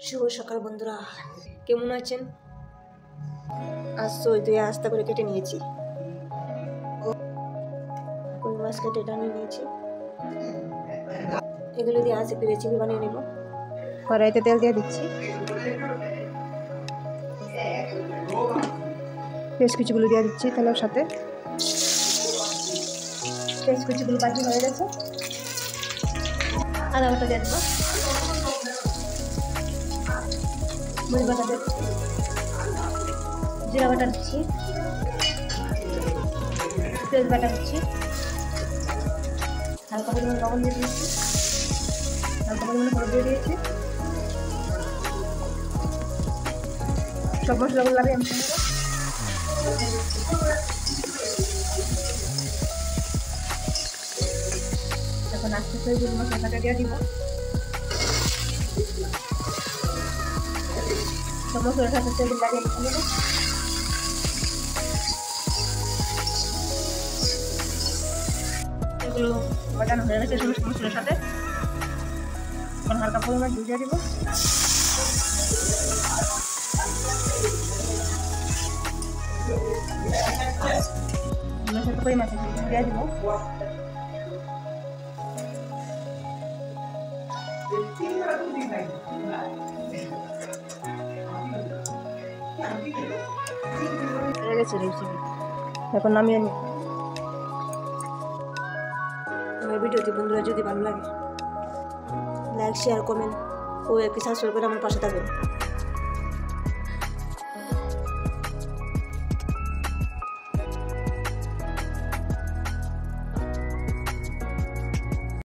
শুভ সকাল বন্ধুরা, কেমন আছেন? আজ সই ধুয়ে আস্তে করে কেটে নিয়েছি, কই মাছ কেটে টানিয়ে নিয়েছি। এগুলো দিয়ে আজ একটু রেসিপি বানিয়ে নেব। কড়াইতে তেল দিয়ে দিচ্ছি, পেঁয়াজ কুচিগুলো দিয়ে দিচ্ছি তেলের সাথে। পেঁয়াজ কুচিগুলো বাজি হয়ে গেছে, আদা বাটা দিয়ে দেবো, মরিচ বাটা দিচ্ছি, জিরা বাটা দিচ্ছি, পেঁয়াজ বাটা দিচ্ছি, হালকা পরিমাণে লবণ দিয়ে দিচ্ছি, হালকা পরিমাণে হলুদ দিয়ে দিয়েছি। সব মশলাগুলো লাগে আমি এখন আস্তে আস্তে যে মশলাটা দিয়ে দিব। সব মশলার সাথে তেল লাগিয়ে নিতে হবে। এগুলো বাটানো হয়ে গেছে সমস্ত মশলার সাথে। এখন হালকা পরিমাণ দুধ দিয়ে দিব। সাথে পরিমাণ দিয়ে দিব। এখন নামিয়ে নিই। আমার ভিডিওটি বন্ধুরা যদি ভালো লাগে, লাইক শেয়ার কমেন্ট ও একটি সাবস্ক্রাইব করে আমার পাশে থাকবেন।